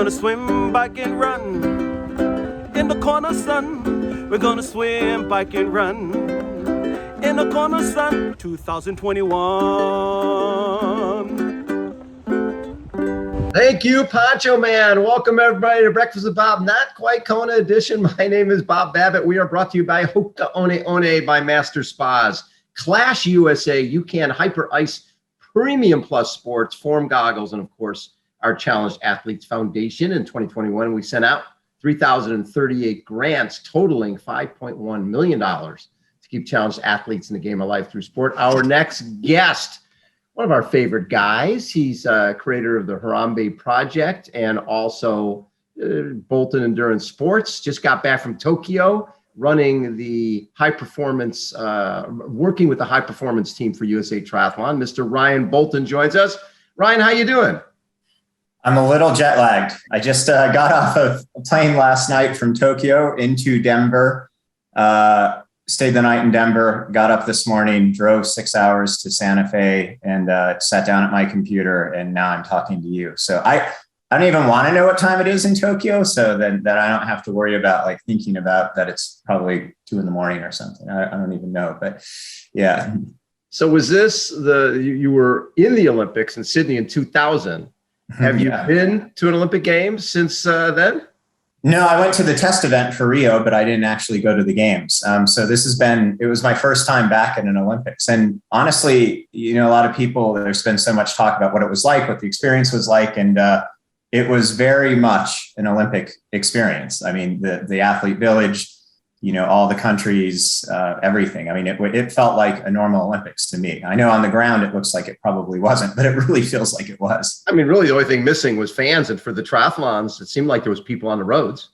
gonna swim, bike, and run. In the corner sun, we're gonna swim, bike, and run. In the corner sun, 2021. Thank you, Poncho Man. Welcome everybody to Breakfast with Bob, not quite Kona edition. My name is Bob Babbitt. We are brought to you by Hoka One One by Master Spas, Clash USA, UCAN Hyper Ice, Premium Plus Sports, Form Goggles, and of course, our Challenged Athletes Foundation. In 2021, we sent out 3,038 grants totaling $5.1 million to keep challenged athletes in the game of life through sport. Our next guest, one of our favorite guys, he's creator of the Harambe Project and also Bolton Endurance Sports, just got back from Tokyo, running the high performance, working with the high performance team for USA Triathlon. Mr. Ryan Bolton joins us. Ryan, how you doing? I'm a little jet lagged. I just got off of a plane last night from Tokyo into Denver, stayed the night in Denver, got up this morning, drove 6 hours to Santa Fe and sat down at my computer. And now I'm talking to you. So I don't even want to know what time it is in Tokyo, so that I don't have to worry about like thinking about that it's probably 2 a.m. or something. I don't even know, but yeah. So was this you were in the Olympics in Sydney in 2000. Have you been to an Olympic Games since then? No, I went to the test event for Rio, but I didn't actually go to the games. So it was my first time back at an Olympics. And honestly, a lot of people, there's been so much talk about what it was like, what the experience was like. And it was very much an Olympic experience. I mean, the athlete village, all the countries, everything. I mean, it felt like a normal Olympics to me. I know on the ground, it looks like it probably wasn't, but it really feels like it was. I mean, really the only thing missing was fans. And for the triathlons, it seemed like there was people on the roads.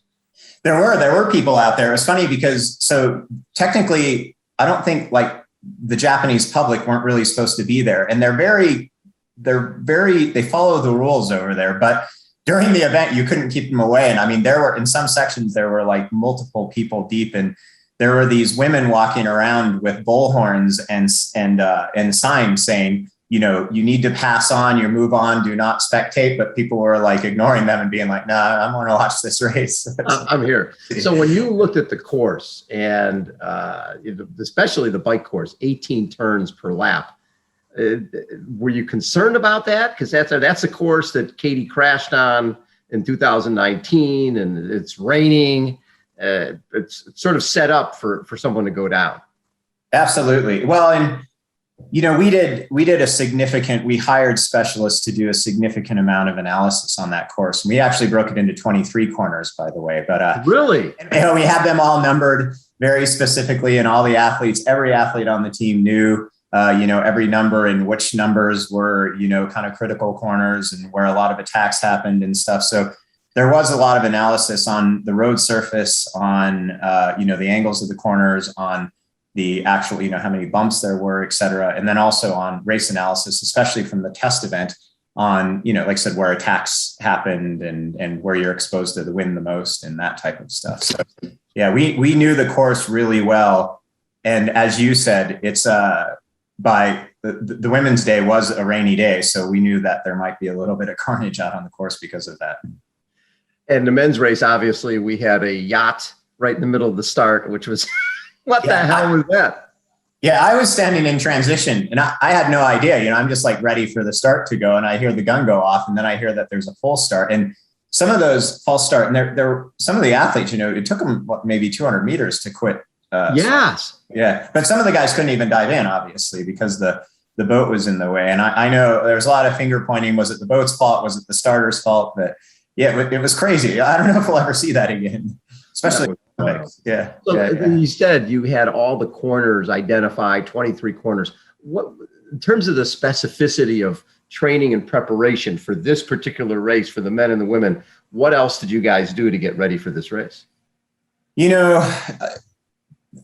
There were people out there. It was funny because, so technically, I don't think like the Japanese public weren't really supposed to be there. And they follow the rules over there, but during the event, you couldn't keep them away. And I mean, in some sections, there were like multiple people deep, and there were these women walking around with bullhorns and signs saying, you need to pass on, you move on, do not spectate. But people were like ignoring them and being like, nah, I'm going to watch this race. I'm here. So when you looked at the course and especially the bike course, 18 turns per lap, were you concerned about that? Because that's a course that Katie crashed on in 2019, and it's raining. It's sort of set up for someone to go down. Absolutely. Well, and we hired specialists to do a significant amount of analysis on that course. And we actually broke it into 23 corners, by the way. But really, we had them all numbered very specifically, and all the athletes, every athlete on the team knew every number and which numbers were, kind of critical corners and where a lot of attacks happened and stuff. So there was a lot of analysis on the road surface, on, the angles of the corners, on the actual, how many bumps there were, et cetera. And then also on race analysis, especially from the test event on, like I said, where attacks happened and where you're exposed to the wind the most and that type of stuff. So yeah, we knew the course really well. And as you said, it's, by the Women's Day was a rainy day. So we knew that there might be a little bit of carnage out on the course because of that. And the men's race, obviously, we had a yacht right in the middle of the start, which was, what the hell was that? Yeah, I was standing in transition and I had no idea, I'm just like ready for the start to go. And I hear the gun go off, and then I hear that there's a full start. And some of those false start, and there some of the athletes, it took them maybe 200 meters to quit. Yes. Yeah. But some of the guys couldn't even dive in, obviously, because the boat was in the way. And I know there was a lot of finger pointing. Was it the boat's fault? Was it the starter's fault? But yeah, it was crazy. I don't know if we'll ever see that again, especially. Yeah. So you said you had all the corners identified, 23 corners. What, in terms of the specificity of training and preparation for this particular race for the men and the women, what else did you guys do to get ready for this race?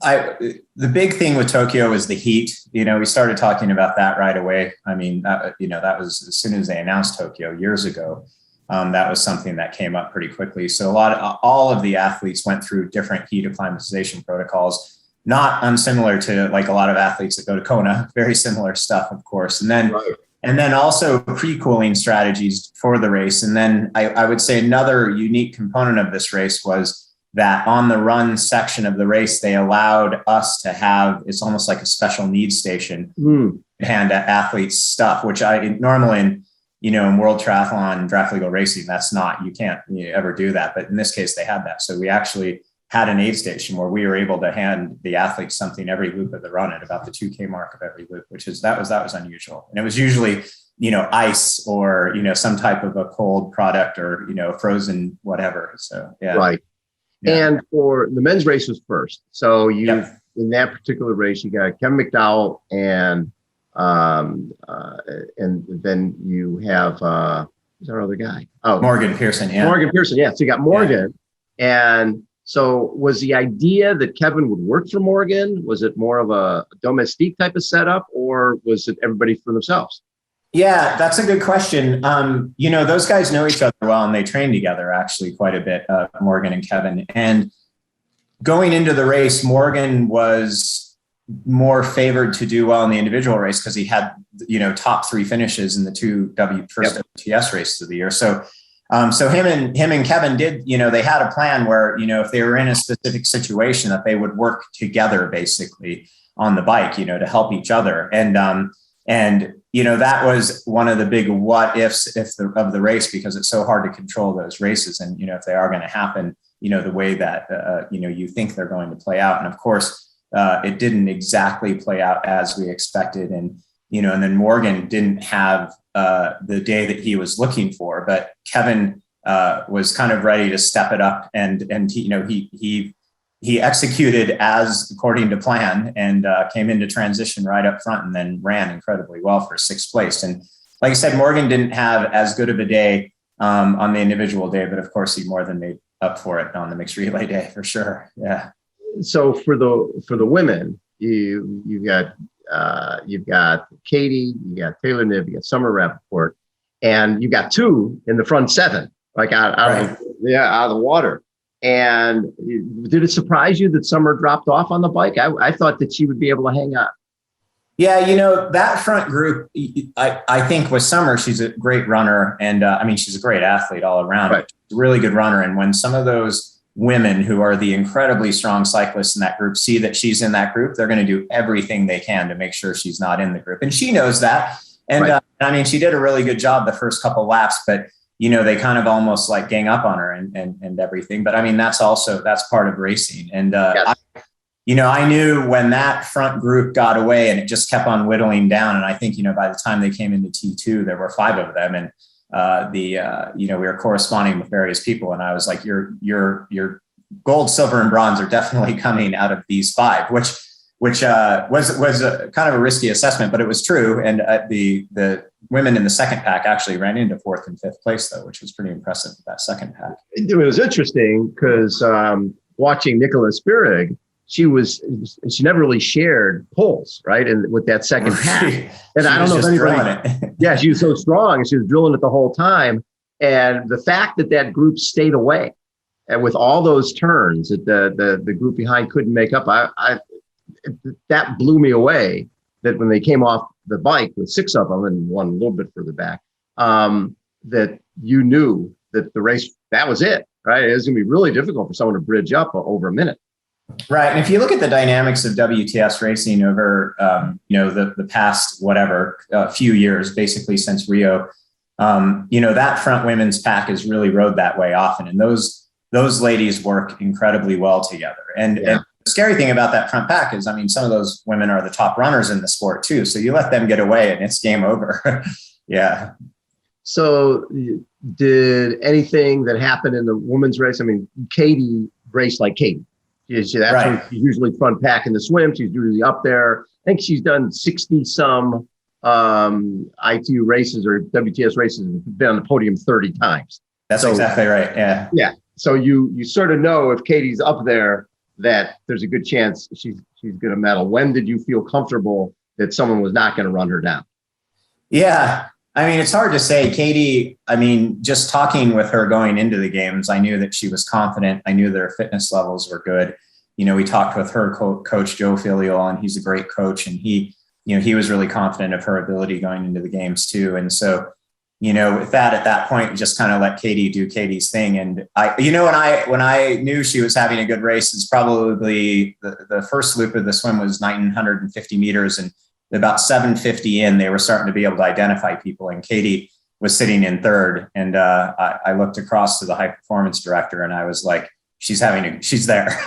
The big thing with Tokyo is the heat. We started talking about that right away. I mean, that was as soon as they announced Tokyo years ago. That was something that came up pretty quickly. So all of the athletes went through different heat acclimatization protocols, not unsimilar to like a lot of athletes that go to Kona, very similar stuff, of course. And then, And then also pre-cooling strategies for the race. And then I would say another unique component of this race was that on the run section of the race, they allowed us to have, it's almost like a special needs station, hand athletes stuff, which I normally in World Triathlon, draft legal racing, that's not, you can't ever do that. But in this case, they had that. So we actually had an aid station where we were able to hand the athletes something every loop of the run at about the 2K mark of every loop, that was unusual. And it was usually, ice or, some type of a cold product or, frozen, whatever. So, yeah. Right. Yeah. And for the men's race was first. So in that particular race, you got Kevin McDowell and then you have, who's our other guy? Oh, Morgan Pearson. Yeah. Morgan Pearson. Yeah. So you got Morgan. Yeah. And so was the idea that Kevin would work for Morgan? Was it more of a domestique type of setup, or was it everybody for themselves? Yeah, that's a good question. Those guys know each other well, and they train together actually quite a bit, Morgan and Kevin. And going into the race, Morgan was more favored to do well in the individual race because he had, top 3 finishes in the 2 first WTS races of the year. So him and Kevin did, they had a plan where, if they were in a specific situation that they would work together basically on the bike, to help each other. And that was one of the big what ifs of the race, because it's so hard to control those races. And, if they are going to happen, the way that, you think they're going to play out. And of course, it didn't exactly play out as we expected. And, and then Morgan didn't have the day that he was looking for, but Kevin was kind of ready to step it up. And he executed as according to plan and came into transition right up front and then ran incredibly well for 6th place. And like I said, Morgan didn't have as good of a day on the individual day, but of course he more than made up for it on the mixed relay day for sure. Yeah. So for the women, you've got Katie, you got Taylor Nibb, you got Summer Rappaport, and you got 2 in the front 7, like out of the water. And did it surprise you that Summer dropped off on the bike? I thought that she would be able to hang on. Yeah, that front group, I think with Summer, she's a great runner. And she's a great athlete all around. Right. She's a really good runner. And when some of those women who are the incredibly strong cyclists in that group see that she's in that group, they're going to do everything they can to make sure she's not in the group. And she knows that. And right. She did a really good job the first couple laps, but they kind of almost like gang up on her and everything. But that's part of racing. And yes. I knew when that front group got away and it just kept on whittling down. And I think, by the time they came into T2, there were 5 of them. And we were corresponding with various people. And I was like, your gold, silver, and bronze are definitely coming out of these 5, which was a kind of a risky assessment, but it was true. And the women in the second pack actually ran into 4th and 5th place, though, which was pretty impressive, that second pack. It was interesting because watching Nicola Spirig, she never really shared pulls, right? And with that second pack. And I don't know if anybody, yeah, she was so strong and she was drilling it the whole time. And the fact that group stayed away and with all those turns that the group behind couldn't make up, that blew me away, that when they came off the bike with 6 of them and one a little bit further back, that you knew that the race, that was it, right? It was going to be really difficult for someone to bridge up over a minute. Right. And if you look at the dynamics of WTS racing over, the past, few years, basically since Rio, that front women's pack has really rode that way often. And those ladies work incredibly well together. And the scary thing about that front pack is, some of those women are the top runners in the sport too. So you let them get away and it's game over. Yeah. So did anything that happened in the women's race? Katie raced like Katie. That's right. When she's usually front pack in the swim. She's usually up there. I think she's done 60 some ITU races or WTS races and been on the podium 30 times. That's exactly right. Yeah. Yeah. So you sort of know if Katie's up there that there's a good chance she's going to medal. When did you feel comfortable that someone was not going to run her down? Yeah. It's hard to say. Katie, just talking with her going into the games, I knew that she was confident. I knew that her fitness levels were good. We talked with her coach, Joe Filiol, and he's a great coach. And he he was really confident of her ability going into the games too. And so, with that, at that point, we just kind of let Katie do Katie's thing. And when I knew she was having a good race, it's probably the first loop of the swim was 950 meters, and about 750 in, they were starting to be able to identify people. And Katie was sitting in third. And I looked across to the high performance director, and I was like, she's there.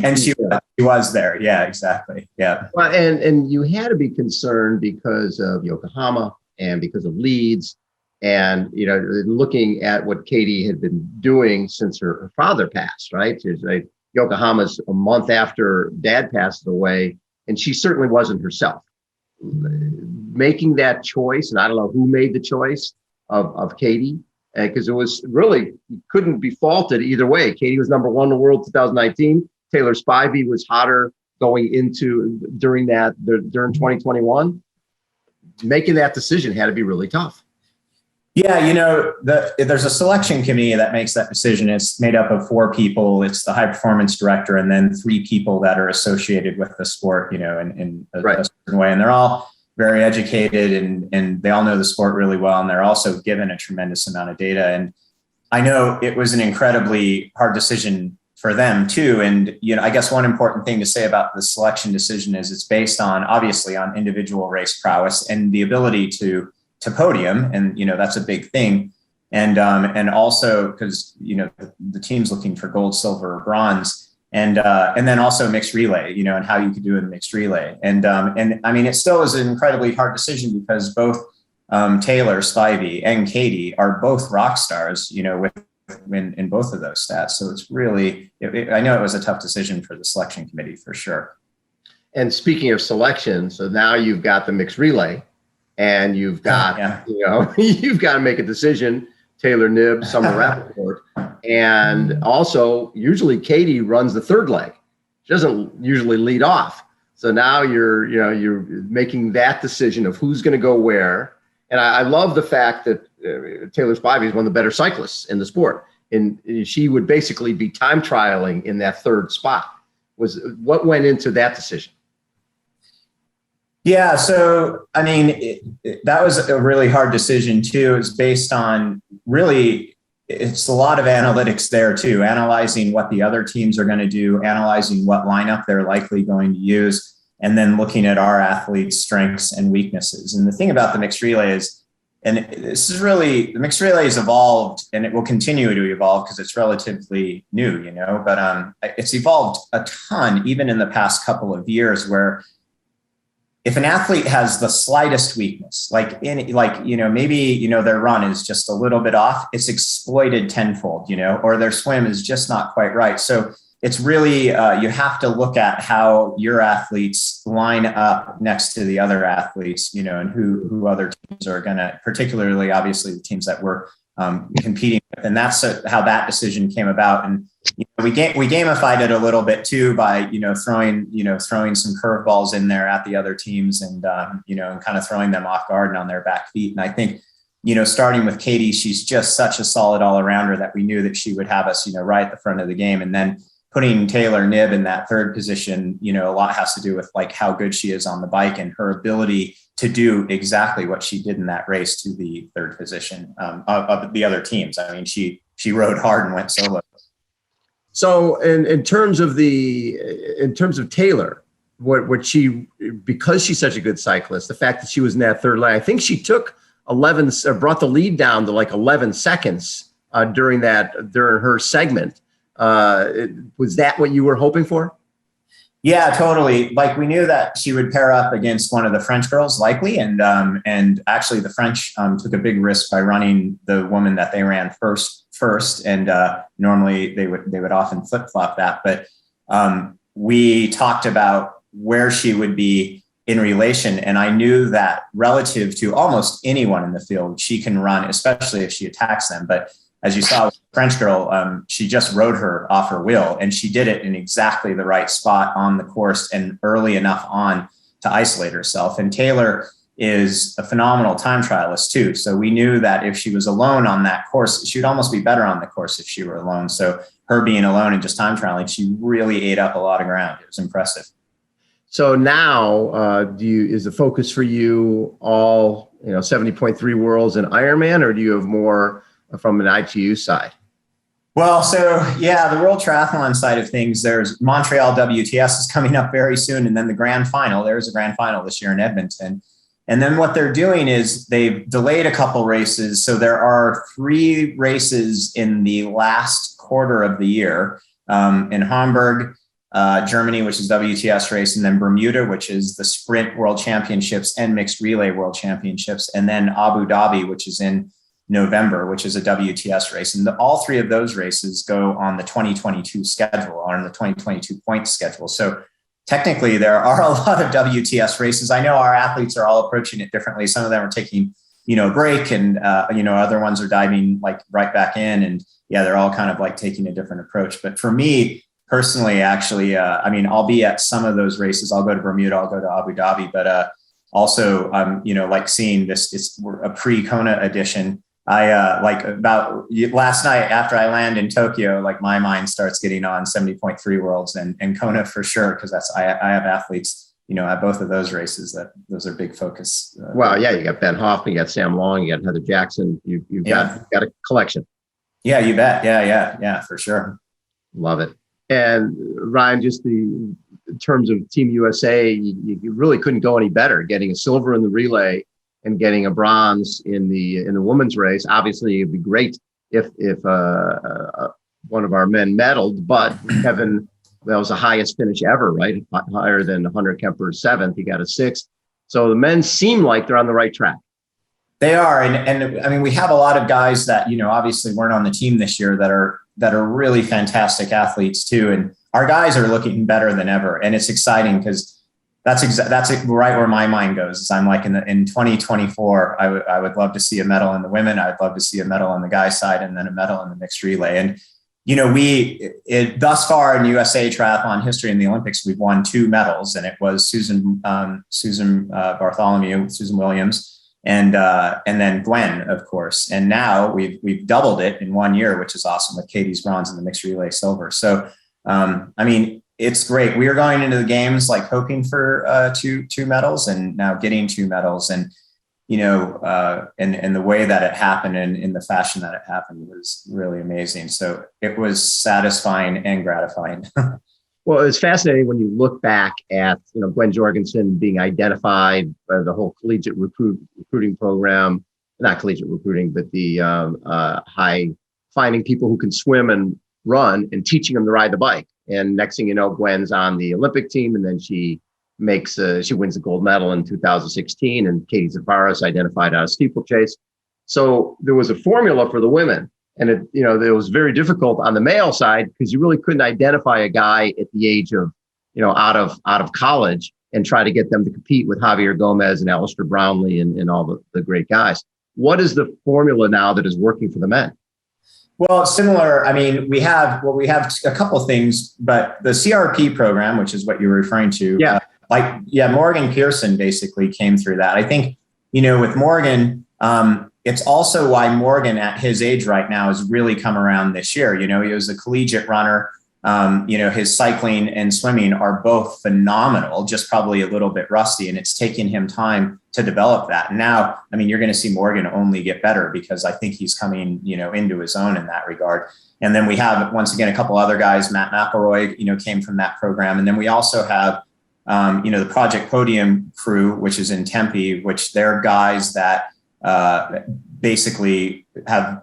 And she was there. Yeah, exactly. Yeah. Well, and you had to be concerned because of Yokohama and because of Leeds. And, looking at what Katie had been doing since her father passed, right? Yokohama's a month after dad passed away, and she certainly wasn't herself. Making that choice, and I don't know who made the choice of Katie, because it was really, couldn't be faulted either way. Katie was number 1 in the world 2019. Taylor Spivey was hotter going into during 2021. Making that decision had to be really tough. Yeah, there's a selection committee that makes that decision. It's made up of 4 people. It's the high performance director, and then 3 people that are associated with the sport, in a certain way. And they're all very educated, and they all know the sport really well. And they're also given a tremendous amount of data. And I know it was an incredibly hard decision for them too. And, I guess one important thing to say about the selection decision is it's based obviously on individual race prowess and the ability to podium. And, that's a big thing. And also because, the team's looking for gold, silver, or bronze. And then also mixed relay, and how you could do it in mixed relay. And I mean, it still is an incredibly hard decision because both Taylor Spivey and Katie are both rock stars, in both of those stats. So it's really, I know it was a tough decision for the selection committee for sure. And speaking of selection, so now you've got the mixed relay, and you've got, you've got to make a decision. Taylor Knibb, Summer Rappaport. And also, usually Katie runs the third leg. She doesn't usually lead off. So now you're making that decision of who's going to go where. And I love the fact that Taylor Spivey is one of the better cyclists in the sport. And she would basically be time trialing in that third spot. What went into that decision? Yeah, so I mean, that was a really hard decision too. It's based on it's a lot of analytics there too, analyzing what the other teams are going to do, analyzing what lineup they're likely going to use, and then looking at our athletes' strengths and weaknesses. And the thing about the mixed relay is, and this is really, the mixed relay has evolved, and it will continue to evolve because it's relatively new, but it's evolved a ton, even in the past couple of years, where if an athlete has the slightest weakness, maybe, their run is just a little bit off, it's exploited tenfold, or their swim is just not quite right. So it's really, you have to look at how your athletes line up next to the other athletes, and who other teams are going to, particularly, obviously, the teams that we're competing with. And that's how that decision came about. And we gamified it a little bit too by throwing some curveballs in there at the other teams, and and kind of throwing them off guard and on their back feet. And I think starting with Katie, she's just such a solid all arounder that we knew that she would have us right at the front of the game. And then putting Taylor Knibb in that third position, a lot has to do with how good she is on the bike and her ability to do exactly what she did in that race to the third position of the other teams. I mean, she rode hard and went solo. So in terms of Taylor, because she's such a good cyclist, the fact that she was in that third leg, I think she took brought the lead down to 11 seconds during her segment. Was that what you were hoping for? Yeah, totally. We knew that she would pair up against one of the French girls likely. And actually the French took a big risk by running the woman that they ran first. And normally they would often flip-flop that. But we talked about where she would be in relation. And I knew that relative to almost anyone in the field, she can run, especially if she attacks them. But as you saw with the French girl, she just rode her off her wheel, and she did it in exactly the right spot on the course and early enough on to isolate herself. And Taylor is a phenomenal time trialist too. So we knew that if she was alone on that course, she would almost be better on the course if she were alone. So her being alone and just time trialing, she really ate up a lot of ground. It was impressive. So now, is the focus for you all, 70.3 Worlds and Ironman, or do you have more from an ITU side? Well, so yeah, the World Triathlon side of things, there's Montreal WTS is coming up very soon. And then the grand final, there's a grand final this year in Edmonton. And then what they're doing is they've delayed a couple races. So there are 3 races in the last quarter of the year, in Hamburg, Germany, which is WTS race, and then Bermuda, which is the sprint world championships and mixed relay world championships. And then Abu Dhabi, which is in November, which is a WTS race. And all 3 of those races go on the 2022 schedule, or on the 2022 point schedule. So technically there are a lot of WTS races. I know our athletes are all approaching it differently. Some of them are taking, a break, and, other ones are diving like right back in. And yeah, they're all kind of like taking a different approach. But for me personally, actually, I'll be at some of those races. I'll go to Bermuda, I'll go to Abu Dhabi, but also, like seeing this, it's a pre-Kona edition. I about last night after I land in Tokyo, like my mind starts getting on 70.3 Worlds and Kona for sure, because I have athletes, at both of those races those are big focus. Well, yeah, you got Ben Hoffman, you got Sam Long, you got Heather Jackson. You've got a collection. Yeah, you bet. Yeah, for sure. Love it. And Ryan, just in terms of Team USA, you really couldn't go any better. Getting a silver in the relay and getting a bronze in the women's race. Obviously, it'd be great if one of our men medaled, but Kevin, that was the highest finish ever, right? Higher than Hunter Kemper's 7th. He got a 6th. So the men seem like they're on the right track. They are, and we have a lot of guys that obviously weren't on the team this year that are really fantastic athletes too, and our guys are looking better than ever, and it's exciting because that's right where my mind goes. Is I'm like in 2024, I would love to see a medal in the women. I'd love to see a medal on the guy side, and then a medal in the mixed relay. And thus far in USA triathlon history in the Olympics, we've won 2 medals, and it was Susan Bartholomew, Susan Williams, and then Gwen, of course. And now we've doubled it in 1 year, which is awesome, with Katie's bronze and the mixed relay silver. So it's great. We are going into the games like hoping for 2 medals, and now getting 2 medals, and and the way that it happened and in the fashion that it happened was really amazing. So it was satisfying and gratifying. Well, it's fascinating when you look back at Gwen Jorgensen being identified by the whole collegiate recruiting program, not collegiate recruiting, but the finding people who can swim and run and teaching them to ride the bike. And next thing you know, Gwen's on the Olympic team, and then she wins the gold medal in 2016, and Katie Zafaris identified out of steeplechase. So there was a formula for the women, and it was very difficult on the male side because you really couldn't identify a guy at the age of, out of college and try to get them to compete with Javier Gomez and Alistair Brownlee and all the great guys. What is the formula now that is working for the men? Well, similar. We have a couple things, but the CRP program, which is what you're referring to, Morgan Pearson basically came through that. I think, with Morgan, it's also why Morgan at his age right now has really come around this year. He was a collegiate runner. His cycling and swimming are both phenomenal, just probably a little bit rusty, and it's taken him time to develop that. And now, you're going to see Morgan only get better because I think he's coming, into his own in that regard. And then we have, once again, a couple other guys. Matt McElroy, came from that program. And then we also have, the Project Podium crew, which is in Tempe, which they're guys that basically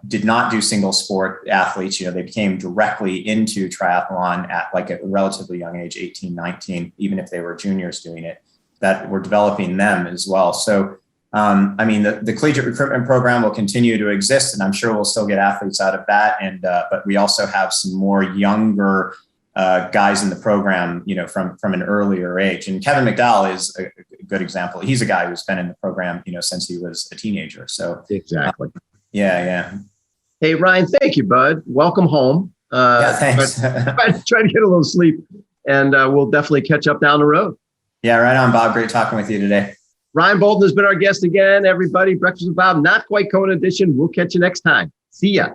did not do single sport athletes. They became directly into triathlon at like a relatively young age, 18, 19, even if they were juniors doing it, that we're developing them as well. So, the collegiate recruitment program will continue to exist, and I'm sure we'll still get athletes out of that. And, but we also have some more younger guys in the program, from an earlier age. And Kevin McDowell is a good example. He's a guy who's been in the program, since he was a teenager. So exactly. Yeah. Hey, Ryan, thank you, bud. Welcome home. Thanks. Try to get a little sleep, and we'll definitely catch up down the road. Yeah, right on, Bob. Great talking with you today. Ryan Bolton has been our guest again, everybody. Breakfast with Bob, not quite Kona edition. We'll catch you next time. See ya.